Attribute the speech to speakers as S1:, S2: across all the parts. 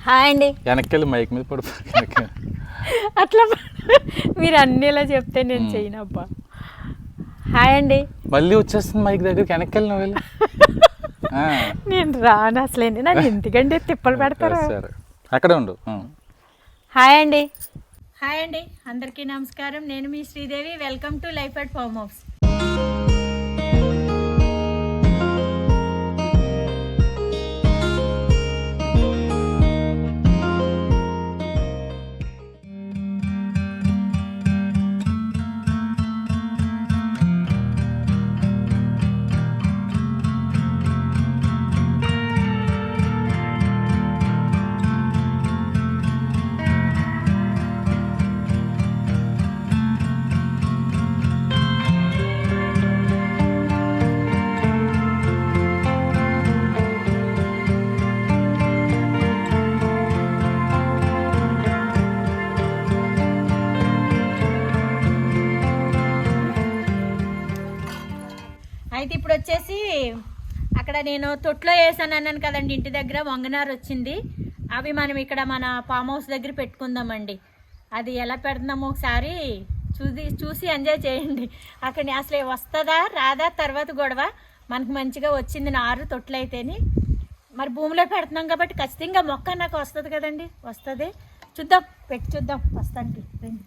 S1: Hi అండి.
S2: వెనక్కి mic మీద పడిపోయి
S1: అట్లా మీరు అన్ని ఇలా చెప్తే నేను చేయనబ్బా. హాయ్ అండి.
S2: మళ్ళీ వచ్చేస్తుంది మైక్ దగ్గరికి వెనక్కి వెళ్ళి నువ్వు వెళ్ళి
S1: నేను రాను అసలేండి, నన్ను ఎందుకండి తిప్పలు పెడతారు.
S2: సరే అక్కడే ఉండు.
S1: హాయ్ అండి. హాయ్ అండి, అందరికీ నమస్కారం. నేను మీ Sridevi. Welcome to life at farm house. అయితే ఇప్పుడు వచ్చేసి అక్కడ నేను తొట్లో వేసాను అన్నాను కదండి, ఇంటి దగ్గర వంగనారు వచ్చింది. అవి మనం ఇక్కడ మన ఫామ్ హౌస్ దగ్గర పెట్టుకుందామండి. అది ఎలా పెడుతున్నామో ఒకసారి చూసి ఎంజాయ్ చేయండి. అక్కడ అసలు వస్తుందా రాదా తర్వాత గొడవ. మనకు మంచిగా వచ్చింది నారు తొట్లు అయితేని. మరి భూమిలో పెడుతున్నాం కాబట్టి ఖచ్చితంగా మొక్క నాకు వస్తుంది కదండి. వస్తుంది, చూద్దాం, పెట్టి చూద్దాం వస్తానికి. రండి.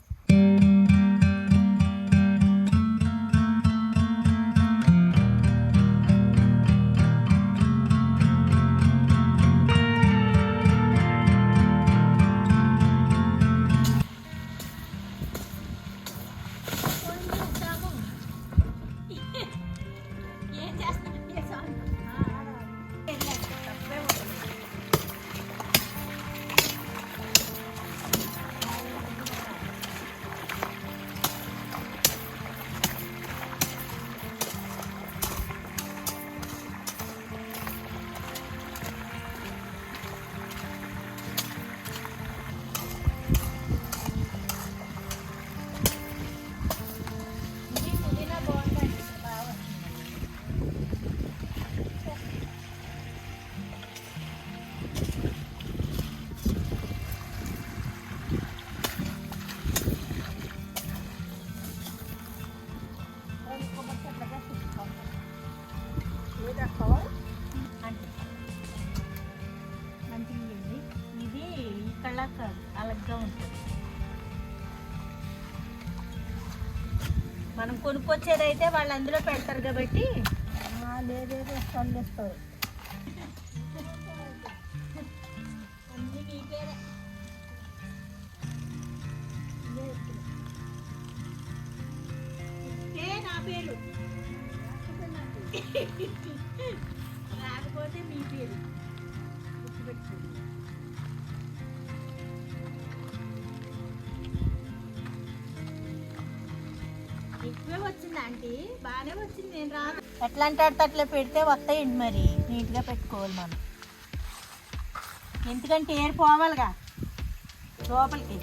S1: ఇది ఇక్కడ అలగ్గా ఉంటుంది. మనం కొనుక్కొచ్చేదైతే వాళ్ళు అందులో పెడతారు కాబట్టి లేదేదో స్పందిస్తారు. అన్నీ మీ పేరే. నా పేరు రాకపోతే మీ పేరు గుర్తుపెట్టుకోండి. ఎక్కువే వచ్చింది ఆంటీ, బాగానే వచ్చింది. నేను రాను. ఎట్లా అంటే అట్లా పెడితే వస్తాయండి. మరి నీట్గా పెట్టుకోవాలి మనం, ఎందుకంటే ఏరు పోవాలిగా లోపలికి.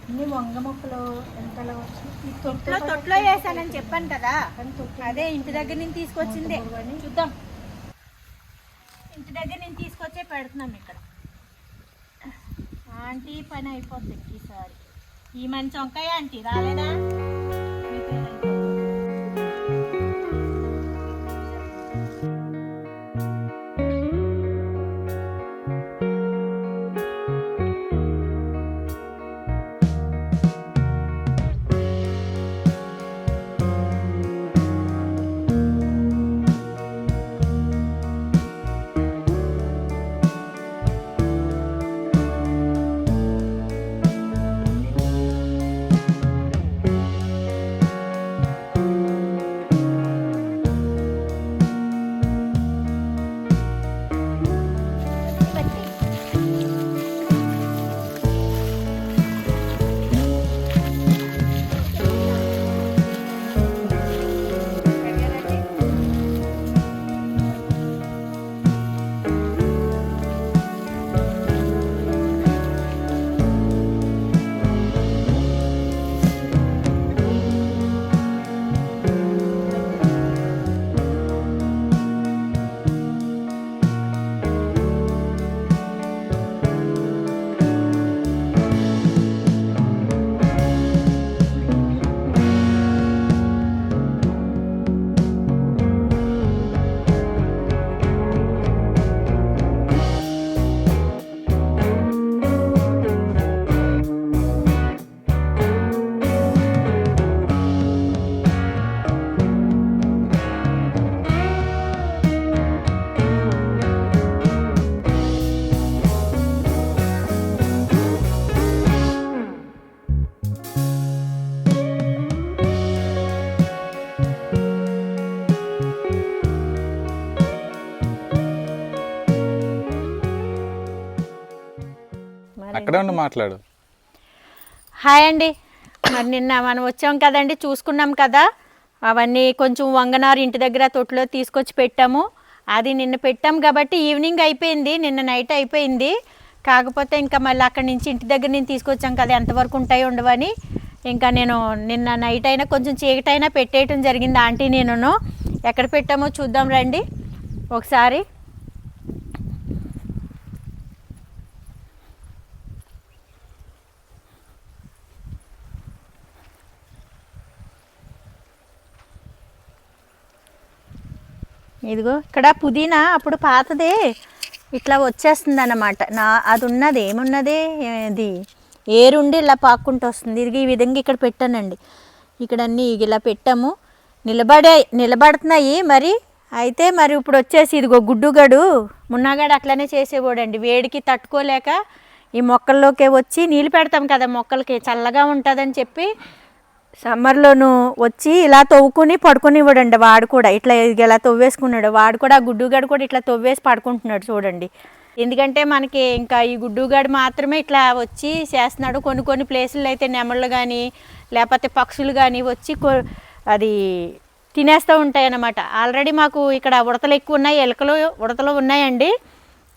S1: ఇన్ని వంగ మొక్కలు ఎంతలో వచ్చి తొట్లో వేసానని చెప్పాను కదా. అదే ఇంటి దగ్గర నుంచి తీసుకొచ్చిందే. చూద్దాం, ఇంటి దగ్గర నుంచి తీసుకొచ్చే పెడుతున్నాం ఇక్కడ. ఆంటీ పని అయిపోద్ది ఈసారి. ఈ మంచి వంకాయ ఆంటీ రాలేదా?
S2: అక్కడే ఉండి మాట్లాడు.
S1: హాయ్ అండి. మరి నిన్న మనం వచ్చాం కదండి, చూసుకున్నాం కదా, అవన్నీ కొంచెం వంగనారు ఇంటి దగ్గర తొట్టులో తీసుకొచ్చి పెట్టాము. అది నిన్న పెట్టాం కాబట్టి ఈవినింగ్ అయిపోయింది, నిన్న నైట్ అయిపోయింది. కాకపోతే ఇంకా మళ్ళీ అక్కడి నుంచి ఇంటి దగ్గర నుంచి తీసుకొచ్చాం కదా, ఎంతవరకు ఉంటాయో ఉండవని ఇంకా నేను నిన్న నైట్ అయినా కొంచెం చీకటైనా పెట్టేయటం జరిగింది. ఆంటీ నేను ఎక్కడ పెట్టామో చూద్దాం రండి ఒకసారి. ఇదిగో ఇక్కడ పుదీనా అప్పుడు పాతదే ఇట్లా వచ్చేస్తుంది అన్నమాట. అది ఉన్నది ఏమున్నది, ఇది ఏరుండి ఇలా పాక్కుంటూ వస్తుంది. ఇది ఈ విధంగా ఇక్కడ పెట్టానండి. ఇక్కడ అన్నీ ఇలా పెట్టాము, నిలబడుతున్నాయి. మరి అయితే మరి ఇప్పుడు వచ్చేసి ఇదిగో గుడ్డుగడు మున్నాగాడు అట్లనే చేసేవాడండి. వేడికి తట్టుకోలేక ఈ మొక్కల్లోకే వచ్చి నీళ్ళు పెడతాం కదా, మొక్కలకి చల్లగా ఉంటుందని చెప్పి సమ్మర్లోనూ వచ్చి ఇలా తవ్వుకుని పడుకునివ్వడండి. వాడు కూడా ఇట్లా ఇలా తవ్వేసుకున్నాడు. వాడు కూడా గుడ్డుగాడు కూడా ఇట్లా తవ్వేసి పడుకుంటున్నాడు చూడండి. ఎందుకంటే మనకి ఇంకా ఈ గుడ్డుగాడు మాత్రమే ఇట్లా వచ్చి చేస్తున్నాడు. కొన్ని కొన్ని ప్లేసుల్లో అయితే నెమళ్ళు కానీ లేకపోతే పక్షులు కానీ వచ్చి అది తినేస్తూ ఉంటాయి అన్నమాట. ఆల్రెడీ మాకు ఇక్కడ ఉడతలు ఎక్కువ ఉన్నాయి, ఎలుకలు ఉడతలు ఉన్నాయండి.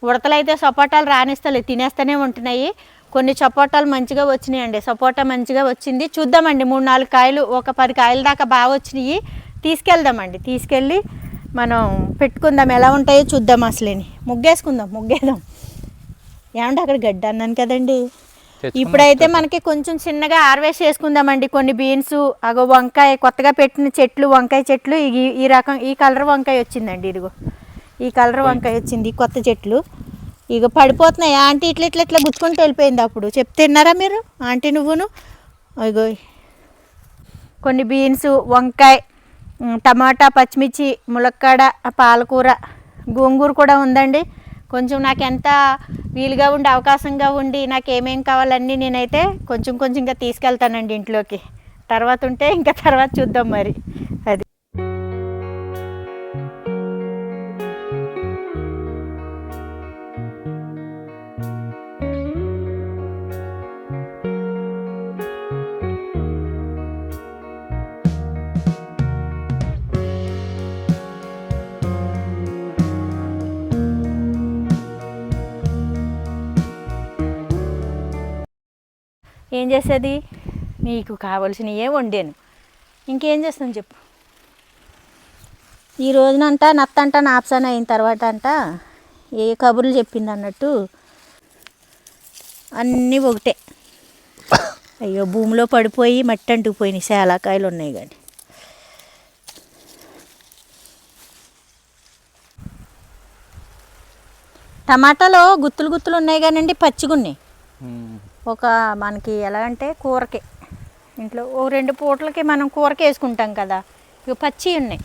S1: ఉడతలు అయితే సపోటాలు రానిస్తలేదు, తినేస్తూనే ఉంటున్నాయి. కొన్ని సపోటాలు మంచిగా వచ్చినాయండి, సపోటా మంచిగా వచ్చింది. చూద్దామండి, 3-4 కాయలు, ఒక 10 కాయల దాకా బాగా వచ్చినాయి. తీసుకెళ్దామండి, తీసుకెళ్ళి మనం పెట్టుకుందాం, ఎలా ఉంటాయో చూద్దాం. అసలేని ముగ్గేద్దాం. ఏమంటే అక్కడ గడ్డి అన్నాను కదండి. ఇప్పుడైతే మనకి కొంచెం చిన్నగా హార్వెస్ట్ చేసుకుందామండి. కొన్ని బీన్స్, అగో వంకాయ, కొత్తగా పెట్టిన చెట్లు, వంకాయ చెట్లు. ఈ రకం ఈ కలర్ వంకాయ వచ్చిందండి. ఇదిగో ఈ కలర్ వంకాయ వచ్చింది, కొత్త చెట్లు. ఇక పడిపోతున్నాయి. ఆంటీ ఇట్లా గుచ్చుకుంటూ వెళ్ళిపోయింది. అప్పుడు చెప్తున్నారా మీరు, ఆంటీ నువ్వును. ఇగో కొన్ని బీన్స్, వంకాయ, టమాటా, పచ్చిమిర్చి, ములక్కాడ, పాలకూర, గోంగూర కూడా ఉందండి. కొంచెం నాకు ఎంత వీలుగా ఉండి అవకాశంగా ఉండి నాకు ఏమేం కావాలన్నీ నేనైతే కొంచెంగా తీసుకెళ్తానండి ఇంట్లోకి. తర్వాత ఉంటే ఇంకా తర్వాత చూద్దాం మరి. అది ఏం చేసేది, నీకు కావలసినవే వండాను, ఇంకేం చేస్తాను చెప్పు. ఈ రోజునంట నత్తంట నాప్సాన్ అయిన తర్వాత అంట ఏ కబుర్లు చెప్పింది అన్నట్టు అన్నీ ఒకటే. అయ్యో భూమిలో పడిపోయి మట్టి అంటుకుపోయినాయి, చాలా కాయలు ఉన్నాయి. కానీ టమాటాలో గుత్తులు ఉన్నాయి కానండి, పచ్చిగా ఉన్నాయి. ఒక మనకి ఎలా అంటే కూరకి ఇంట్లో ఓ 2 పూటలకి మనం కూరకి వేసుకుంటాం కదా, ఇవి పచ్చి ఉన్నాయి.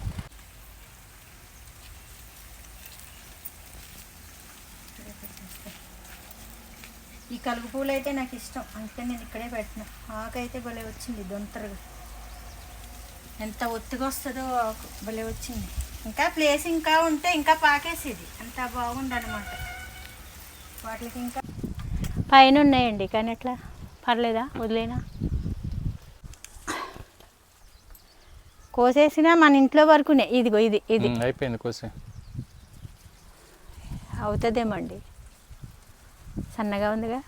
S1: ఈ కలుగు పూలు అయితే నాకు ఇష్టం, అందుకని నేను ఇక్కడే పెట్టినా. ఆకైతే భలే వచ్చింది, దొంతరగా ఎంత ఒత్తిగా వస్తుందో ఆకు భలే వచ్చింది. ఇంకా ప్లేస్ ఇంకా ఉంటే ఇంకా పాకేసేది, అంత బాగుండనమాట. వాటికి ఇంకా పైన ఉన్నాయండి, కానీ ఎట్లా పర్లేదా, వదిలేనా. కోసేసినా మన ఇంట్లో వరకునే. ఇదిగో ఇది
S2: అయిపోయింది, కోసే
S1: అవుతుందేమండి, సన్నగా ఉందిగా.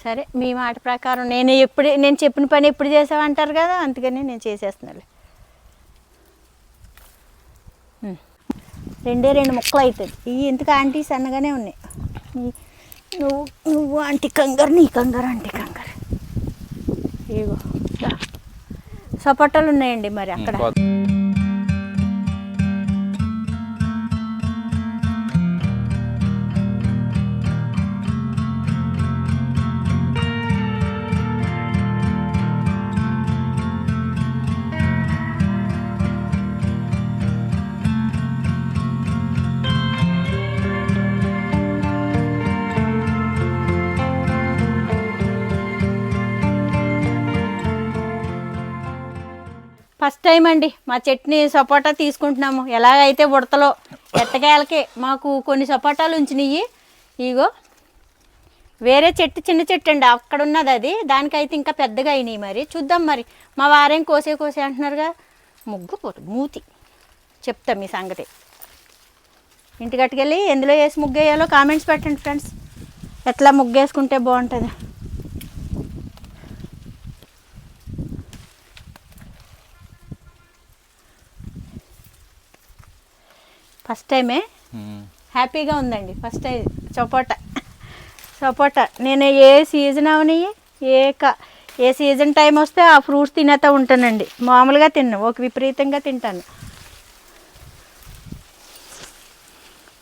S1: సరే మీ మాట ప్రకారం నేను చెప్పిన పని ఎప్పుడు చేసావంటారు కదా, అందుకని నేను చేసేస్తున్నాను. 2 ముక్కలు అవుతుంది. ఇవి ఎందుకు ఆంటీ సన్నగానే ఉన్నాయి. నువ్వు ఆంటీ కంగారు, నీ కంగారు ఆంటీ కంగారు. ఇగో సపోటాలు ఉన్నాయండి మరి అక్కడ. ఫస్ట్ టైం అండి మా చట్నీ సపోటా తీసుకుంటున్నాము. ఎలాగైతే ఉడతలో ఎట్టకాయలకే మాకు కొన్ని సపోటాలు ఉంచినాయి. ఇగో వేరే చెట్టు చిన్న చెట్టు అండి అక్కడ ఉన్నది అది, దానికైతే ఇంకా పెద్దగా అయినాయి. మరి చూద్దాం. మరి మా వారేం కోసే అంటున్నారుగా. ముగ్గు పోటు మూతి చెప్తాం మీ సంగతి. ఇంటి కట్టుకెళ్ళి ఎందులో వేసి ముగ్గు వేయాలో కామెంట్స్ పెట్టండి ఫ్రెండ్స్. ఎట్లా ముగ్గు వేసుకుంటే బాగుంటుంది. ఫస్ట్ టైమే హ్యాపీగా ఉందండి. ఫస్ట్ టైం సపోటా నేను ఏ సీజన్ అవని ఏ సీజన్ టైం వస్తే ఆ ఫ్రూట్స్ తినేస్తూ ఉంటానండి. మామూలుగా ఒక విపరీతంగా తింటాను.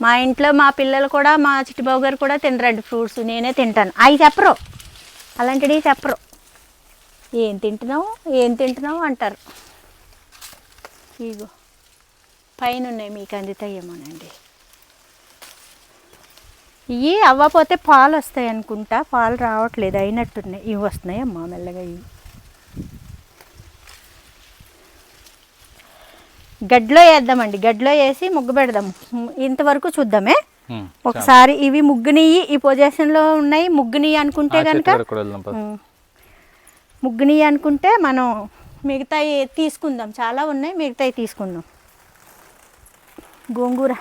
S1: మా ఇంట్లో మా పిల్లలు కూడా మా చిట్టిబాబు గారు కూడా తినరండి ఫ్రూట్స్, నేనే తింటాను. అవి చెప్పరు, అలాంటివి చెప్పరు. ఏం తింటున్నావు అంటారు. ఇగో పైన ఉన్నాయి, మీకు అందుతాయేమోనండి. ఇవి అవ్వకపోతే పాలు వస్తాయి అనుకుంటా, పాలు రావట్లేదు, అయినట్టున్నాయి. ఇవి వస్తున్నాయి అమ్మా మెల్లగా. ఇవి గడ్డిలో వేద్దామండి, గడ్డిలో వేసి ముగ్గు పెడదాము. ఇంతవరకు చూద్దామే ఒకసారి. ఇవి ముగ్గునియి ఈ పొజిషన్లో ఉన్నాయి. ముగ్గునియి అనుకుంటే కనుక ముగ్గునియి అనుకుంటే మనం మిగతాయి తీసుకుందాం. చాలా ఉన్నాయి, మిగతాయి తీసుకుందాం. గోంగూర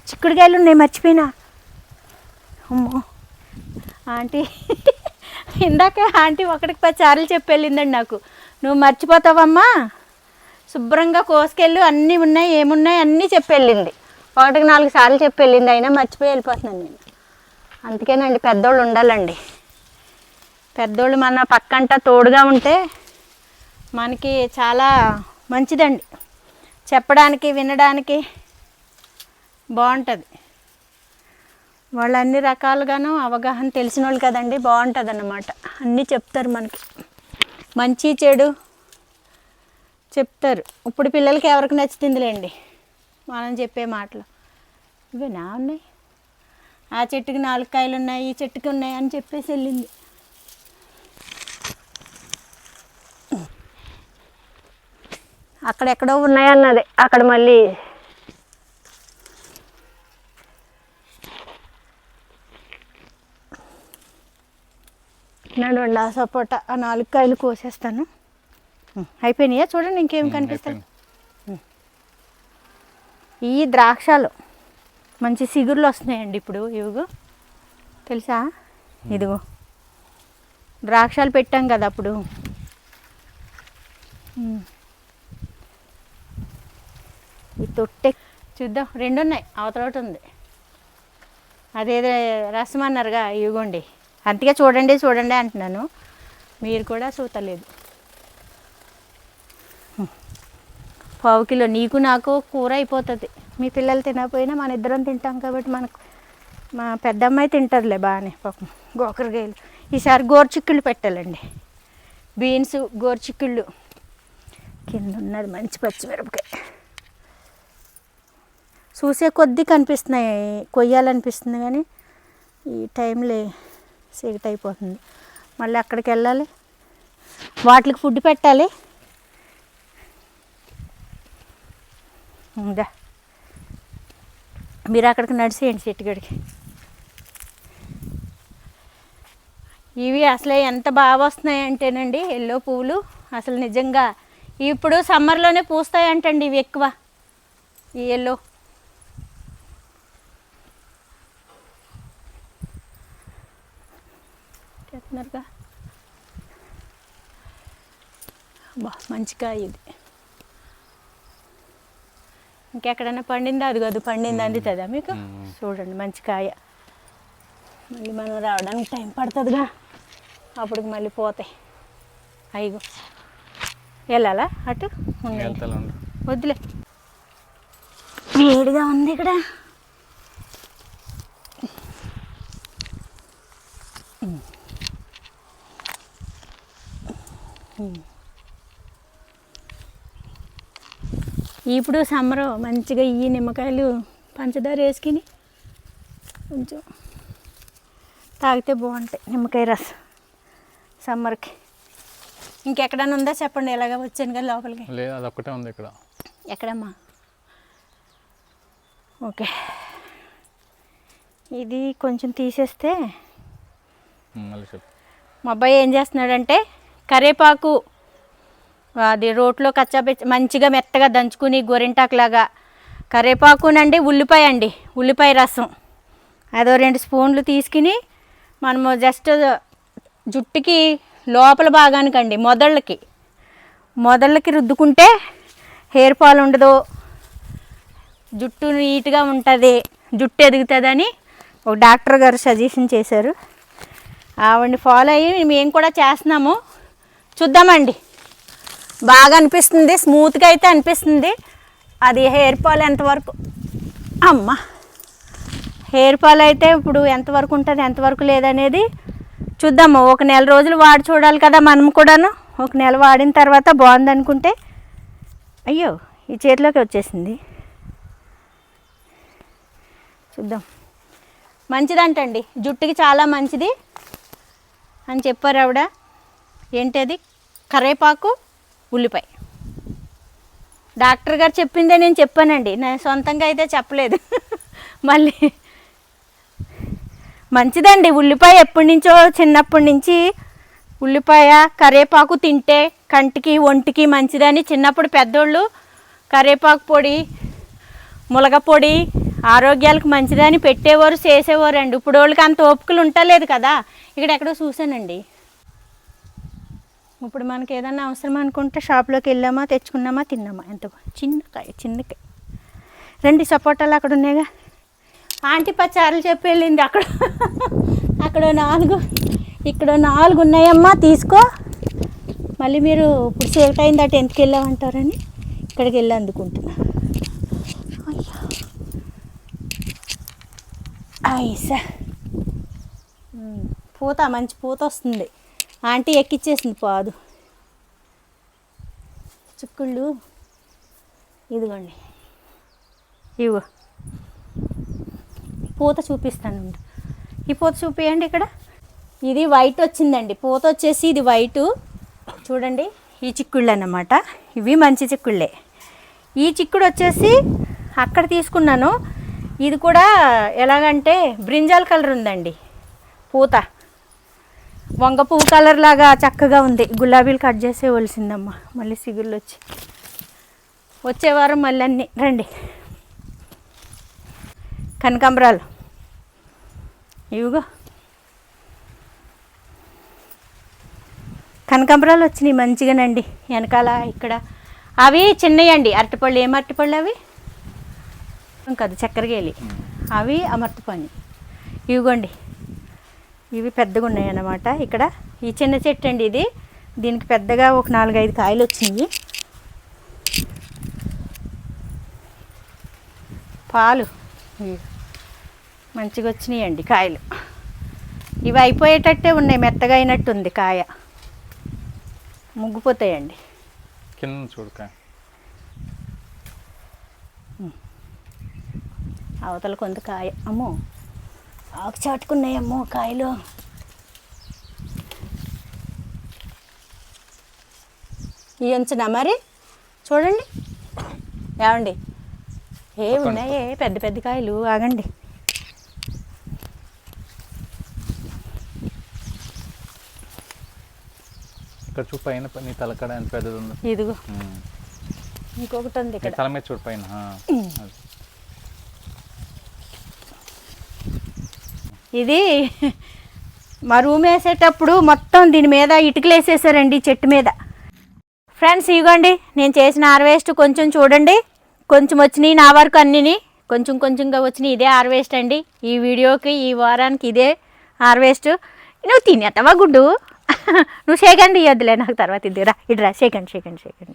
S1: చిక్కుడుకాయలు ఉన్నాయి, మర్చిపోయినా. అమ్మో ఆంటీ ఇందాక ఆంటీ 1-10 సార్లు చెప్పి వెళ్ళిందండి నాకు. నువ్వు మర్చిపోతావమ్మా, శుభ్రంగా కోసుకెళ్ళు, అన్నీ ఉన్నాయి, ఏమున్నాయి అన్నీ చెప్పి వెళ్ళింది. 1-4 సార్లు చెప్పి వెళ్ళింది, అయినా మర్చిపోయి వెళ్ళిపోతున్నాను నేను. అందుకేనండి పెద్దోళ్ళు ఉండాలండి. పెద్దోళ్ళు మన పక్కంట తోడుగా ఉంటే మనకి చాలా మంచిదండి. చెప్పడానికి వినడానికి బాగుంటుంది. వాళ్ళు అన్ని రకాలుగాను అవగాహన తెలిసిన వాళ్ళు కదండి, బాగుంటుంది అన్నమాట. అన్నీ చెప్తారు మనకి, మంచి చెడు చెప్తారు. ఇప్పుడు పిల్లలకి ఎవరికి నచ్చుతుందిలేండి మనం చెప్పే మాటలు. ఇవి నా ఉన్నాయి, ఆ చెట్టుకి 4 కాయలు ఉన్నాయి, ఈ చెట్టుకి ఉన్నాయి అని చెప్పేసి వెళ్ళింది. అక్కడెక్కడో ఉన్నాయన్నది, అక్కడ మళ్ళీ నడవండి. ఆ సపోటా ఆ 4 కాయలు కోసేస్తాను. అయిపోయినాయా చూడండి, ఇంకేం కనిపిస్తాయి. ఈ ద్రాక్షలు మంచి సిగురులు వస్తున్నాయండి ఇప్పుడు. ఇవిగో తెలుసా, ఇదిగో ద్రాక్షలు పెట్టాం కదా అప్పుడు. ఈ తొట్టె చూద్దాం, 2 ఉన్నాయి, అవతల ఒకటి ఉంది. అదేదో రసం అన్నారుగా, ఇవ్వండి. అంతగా చూడండి అంటున్నాను, మీరు కూడా చూతలేదు. 1/4 కిలో నీకు నాకు కూర అయిపోతుంది. మీ పిల్లలు తినకపోయినా మన ఇద్దరం తింటాం కాబట్టి మనకు. మా పెద్దమ్మాయి తింటుందిలే బాగానే పాపం. గోకరకాయలు ఈసారి గోరుచిక్కుళ్ళు పెట్టాలండి. బీన్స్ గోరుచిక్కుళ్ళు. కింద ఉన్నది మంచి పచ్చిమిరపకాయ. చూసే కొద్దీ కనిపిస్తున్నాయి, కొయ్యాలనిపిస్తుంది కానీ ఈ టైంలో చీకటి అయిపోతుంది. మళ్ళీ అక్కడికి వెళ్ళాలి, వాటికి ఫుడ్ పెట్టాలి. ఇంకా మీరు అక్కడికి నడిచేయండి చెట్టుగడికి. ఇవి అసలే ఎంత బాగా వస్తున్నాయి అంటేనండి, ఎల్లో పువ్వులు అసలు నిజంగా ఇప్పుడు సమ్మర్లోనే పూస్తాయి అంటండి ఇవి ఎక్కువ. ఈ ఎల్లో చేస్తున్నారుగా. బా మంచి కాయ ఇది. ఇంకెక్కడైనా పండిందా? అది కాదు పండింది, అందుతుందా మీకు? చూడండి మంచి కాయ. మళ్ళీ మనం రావడానికి టైం పడుతుందిగా, అప్పటికి మళ్ళీ పోతాయి. అయ్యో వెళ్ళాలా అటు? వద్దులే, వేడిగా ఉంది ఇక్కడ. ఇప్పుడు సమ్మరు మంచిగా ఈ నిమ్మకాయలు పంచదార వేసుకుని కొంచెం తాగితే బాగుంటాయి, నిమ్మకాయ రసం సమ్మర్కి. ఇంకెక్కడైనా ఉందా చెప్పండి, ఎలాగ వచ్చాను కదా లోపలికి.
S2: లేదు, అది ఒక్కటే ఉంది ఇక్కడ.
S1: ఎక్కడమ్మా? ఓకే, ఇది కొంచెం తీసేస్తే
S2: మళ్ళీ చెప్పు.
S1: మా అబ్బాయి ఏం చేస్తున్నాడంటే కరేపాకు అది రోట్లో కచ్చాపెచ్చి మంచిగా మెత్తగా దంచుకుని గోరింటాకులాగా కరేపాకునండి ఉల్లిపాయ అండి, ఉల్లిపాయ రసం అదో 2 స్పూన్లు తీసుకుని మనము జస్ట్ జుట్టుకి లోపల భాగానికండి మొదళ్ళకి రుద్దుకుంటే హెయిర్ ఫాల్ ఉండదు, జుట్టు నీట్గా ఉంటుంది, జుట్టు ఎదుగుతుందని ఒక డాక్టర్ గారు సజెషన్ చేశారు. ఆవిడని ఫాలో అయ్యి మేము కూడా చేస్తున్నాము. చూద్దామండి, బాగా అనిపిస్తుంది, స్మూత్గా అయితే అనిపిస్తుంది. అది హెయిర్ ఫాల్ ఎంతవరకు హెయిర్ ఫాల్ అయితే ఇప్పుడు ఎంతవరకు ఉంటుంది ఎంతవరకు లేదనేది చూద్దాము. ఒక నెల రోజులు వాడి చూడాలి కదా మనం కూడాను. ఒక నెల వాడిన తర్వాత బాగుంది అనుకుంటే అయ్యో ఈ చేతిలోకి వచ్చేసింది. చూద్దాం. మంచిదంటండి, జుట్టుకి చాలా మంచిది అని చెప్పారు ఆవిడ. ఏంటది? కరేపాకు ఉల్లిపాయ. డాక్టర్ గారు చెప్పిందే నేను చెప్పానండి, నేను సొంతంగా అయితే చెప్పలేదు. మళ్ళీ మంచిదండి ఉల్లిపాయ. ఎప్పటి నుంచో చిన్నప్పటి నుంచి ఉల్లిపాయ కరేపాకు తింటే కంటికి ఒంటికి మంచిదని చిన్నప్పుడు పెద్దోళ్ళు కరేపాకు పొడి ములగ పొడి ఆరోగ్యాలకు మంచిదని పెట్టేవారు, చేసేవారు అండి. ఇప్పుడు వాళ్ళకి అంత ఓపికలు ఉండలేదు కదా. ఇక్కడ ఎక్కడో చూసానండి. ఇప్పుడు మనకి ఏదన్నా అవసరం అనుకుంటే షాప్లోకి వెళ్ళామా, తెచ్చుకున్నామా, తిన్నామా. ఎంత చిన్నకాయ రండి, సపోటాలు అక్కడ ఉన్నాయిగా. ఆంటీ పచ్చారులు చెప్పి వెళ్ళింది. అక్కడ 4 ఇక్కడ 4 ఉన్నాయమ్మా, తీసుకో. మళ్ళీ మీరు ఇప్పుడు సేఫ్ అయింది అటు ఎందుకు వెళ్ళామంటారని ఇక్కడికి వెళ్ళి అందుకుంటున్నా. ఐసా పూత, మంచి పూత వస్తుంది. ఆంటీ ఎక్కిచ్చేసింది పాదు. చిక్కుళ్ళు ఇదిగోండి, ఇగో పూత చూపిస్తాను. ఈ పూత చూపియండి. ఇక్కడ ఇది వైట్ వచ్చిందండి, పూత వచ్చేసి ఇది వైటు. చూడండి, ఈ చిక్కుళ్ళు అన్నమాట. ఇవి మంచి చిక్కుళ్ళే. ఈ చిక్కుడు వచ్చేసి అక్కడ తీసుకున్నాను. ఇది కూడా ఎలాగంటే బ్రింజాల్ కలర్ ఉందండి పూత, వంగ పువ్వు కలర్ లాగా చక్కగా ఉంది. గులాబీలు కట్ చేసేవలసిందమ్మా, మళ్ళీ సిగుళ్ళు వచ్చే వారం మళ్ళీ అన్నీ రండి. కనకాంబరాలు ఇవిగో, కనకాంబరాలు వచ్చినాయి మంచిగానండి. వెనకాల ఇక్కడ అవి చిన్నయండి అరటిపళ్ళు. ఏం అరటిపళ్ళు అవి కాదు, చక్కెరకేళి. అవి అమర్తపని. ఇవిగోండి, ఇవి పెద్దగా ఉన్నాయి అన్నమాట. ఇక్కడ ఈ చిన్న చెట్టు అండి ఇది. దీనికి పెద్దగా ఒక 4-5 కాయలు వచ్చినాయి. పాలు మంచిగా వచ్చినాయండి కాయలు. ఇవి అయిపోయేటట్టే ఉన్నాయి, మెత్తగా అయినట్టుంది కాయ. ముగ్గిపోతాయండి.
S2: కింద చూడక
S1: అవతల కొంత కాయ. అమ్మో, ఆకు చాటుకున్నాయమ్మో కాయలు. ఇవి ఉంచునా మరి? చూడండి ఏమండి, ఏ ఉన్నాయే పెద్ద పెద్ద కాయలు. ఆగండి.
S2: ఇక్కడ చూడు పైన, నీ తలకడ ఎంత పెద్దది ఉందో.
S1: ఇదిగో ఇంకొకటి ఉంది ఇక్కడ.
S2: తల మీద చూడు పైన.
S1: ఇది మా రూమ్ వేసేటప్పుడు మొత్తం దీని మీద ఇటుకలు వేసేసారండి, చెట్టు మీద. ఫ్రెండ్స్ ఇవ్వండి, నేను చేసిన హార్వెస్ట్ కొంచెం చూడండి. కొంచెం వచ్చినాయి నా వరకు అన్నీ, కొంచెం కొంచెంగా వచ్చినాయి. ఇదే హార్వెస్ట్ అండి. ఈ వీడియోకి ఈ వారానికి ఇదే హార్వెస్ట్. నువ్వు తినేస్తావా గుడ్డు? నువ్వు సెకండ్ ఇవ్వద్దులే నాకు, తర్వాత ఇద్దిరా. ఇడ్రా, సెకండ్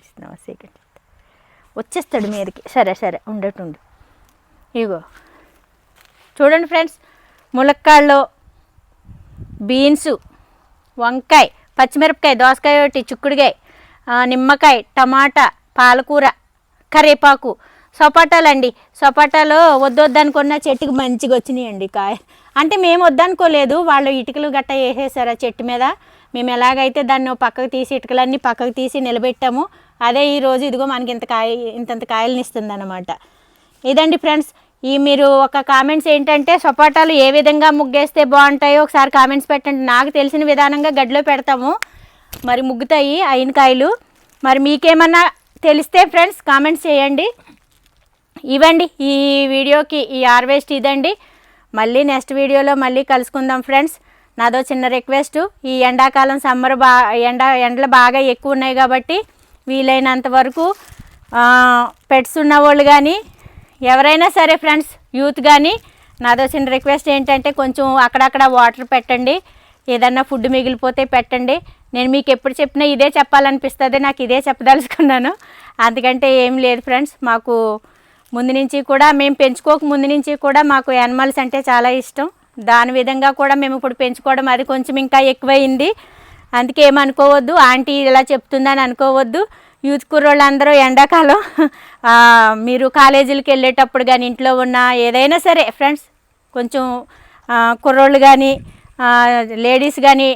S1: ఇస్తున్నావా? సెకండ్ వచ్చేస్తాడు మీదకి. సరే ఉండటుండు. ఇగో చూడండి ఫ్రెండ్స్, ములక్కాళ్ళు, బీన్స్, వంకాయ, పచ్చిమిరపకాయ, దోసకాయ ఒకటి, చిక్కుడుకాయ, నిమ్మకాయ, టమాటా, పాలకూర, కరివేపాకు, సపోటాలండి. సపోటాలు వద్దనుకున్న చెట్టుకి మంచిగా వచ్చినాయండి కాయ. అంటే మేము వద్దనుకోలేదు, వాళ్ళు ఇటుకలు గట్ట వేసేసారు ఆ చెట్టు మీద. మేము ఎలాగైతే దాన్ని పక్కకు తీసి ఇటుకలన్నీ పక్కకు తీసి నిలబెట్టాము, అదే ఈరోజు ఇదిగో మనకి ఇంతంత కాయలని ఇస్తుంది అన్నమాట. ఇదండి ఫ్రెండ్స్, ఈ మీరు ఒక కామెంట్స్ ఏంటంటే సపోటాలు ఏ విధంగా ముగ్గేస్తే బాగుంటాయో ఒకసారి కామెంట్స్ పెట్టండి. నాకు తెలిసిన విధానంగా గడ్డిలో పెడతాము, మరి ముగ్గుతాయి అయిన కాయలు. మరి మీకేమన్నా తెలిస్తే ఫ్రెండ్స్ కామెంట్స్ చేయండి. ఇవ్వండి ఈ వీడియోకి ఈ హార్వెస్ట్ ఇదండి. మళ్ళీ నెక్స్ట్ వీడియోలో మళ్ళీ కలుసుకుందాం ఫ్రెండ్స్. నాదో చిన్న రిక్వెస్ట్, ఈ ఎండాకాలం సమ్మర్ ఎండలు బాగా ఎక్కువ ఉన్నాయి కాబట్టి వీలైనంత వరకు పెట్స్ ఉన్నవాళ్ళు కానీ ఎవరైనా సరే ఫ్రెండ్స్, యూత్ కానీ నాదో చిన్న రిక్వెస్ట్ ఏంటంటే కొంచెం అక్కడక్కడ వాటర్ పెట్టండి, ఏదన్నా ఫుడ్ మిగిలిపోతే పెట్టండి. నేను మీకు ఎప్పుడు చెప్పినా ఇదే చెప్పాలనిపిస్తుంది, నాకు ఇదే చెప్పదలుచుకున్నాను. అందుకంటే ఏం లేదు ఫ్రెండ్స్, మాకు ముందు నుంచి కూడా మేము పెంచుకోక ముందు నుంచి కూడా మాకు యానిమల్స్ అంటే చాలా ఇష్టం. దాని విధంగా కూడా మేము ఇప్పుడు పెంచుకోవడం అది కొంచెం ఇంకా ఎక్కువైంది. అందుకే ఏమనుకోవద్దు, ఆంటీ ఇలా చెప్తుందని అనుకోవద్దు. యూత్ కుర్రోళ్ళందరూ ఎండాకాలం మీరు కాలేజీలకు వెళ్ళేటప్పుడు కానీ ఇంట్లో ఉన్న ఏదైనా సరే ఫ్రెండ్స్, కొంచెం కుర్రోళ్ళు కానీ లేడీస్ కానీ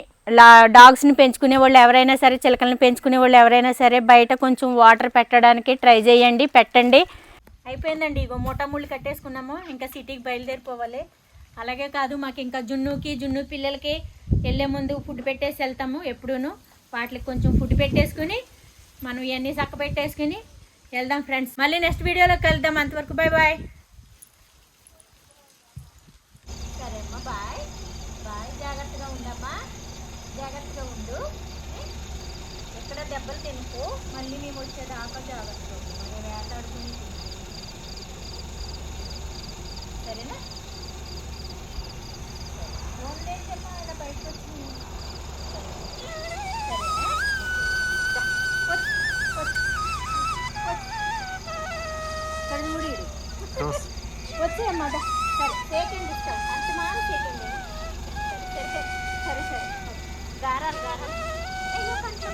S1: డాగ్స్ని పెంచుకునే వాళ్ళు ఎవరైనా సరే, చిలకలను పెంచుకునే వాళ్ళు ఎవరైనా సరే బయట కొంచెం వాటర్ పెట్టడానికి ట్రై చేయండి, పెట్టండి. అయిపోయిందండి, ఇగో మూట ముళ్ళు కట్టేసుకున్నాము, ఇంకా సిటీకి బయలుదేరిపోవాలి. అలాగే కాదు, మాకు ఇంకా జున్ను పిల్లలకి వెళ్ళే ముందు ఫుడ్ పెట్టేసి వెళ్తాము ఎప్పుడూను. వాటికి కొంచెం ఫుడ్ పెట్టేసుకుని మనం ఇవన్నీ చక్క పెట్టేసుకుని వెళ్దాం ఫ్రెండ్స్. మళ్ళీ నెక్స్ట్ వీడియోలోకి వెళ్దాం. అంతవరకు బాయ్ బాయ్. సరే అమ్మా, బాయ్ బాయ్. జాగ్రత్తగా ఉండమ్మా, జాగ్రత్తగా ఉండు, ఎక్కడ దెబ్బలు తినుకో. మళ్ళీ మేము వచ్చేదాకా జాగ్రత్తగా ఉండు, మనం వేటాడుకుని సరేనా? ఓన్లీ చెప్పా ఇలా బయటకు వచ్చింది. వచ్చే అమ్మా, సరే సెకండ్ ఇస్తాం, అంత మాన సెకండ్. సరే సరే సరే సరే, గారాలు అయ్యో కంట్లో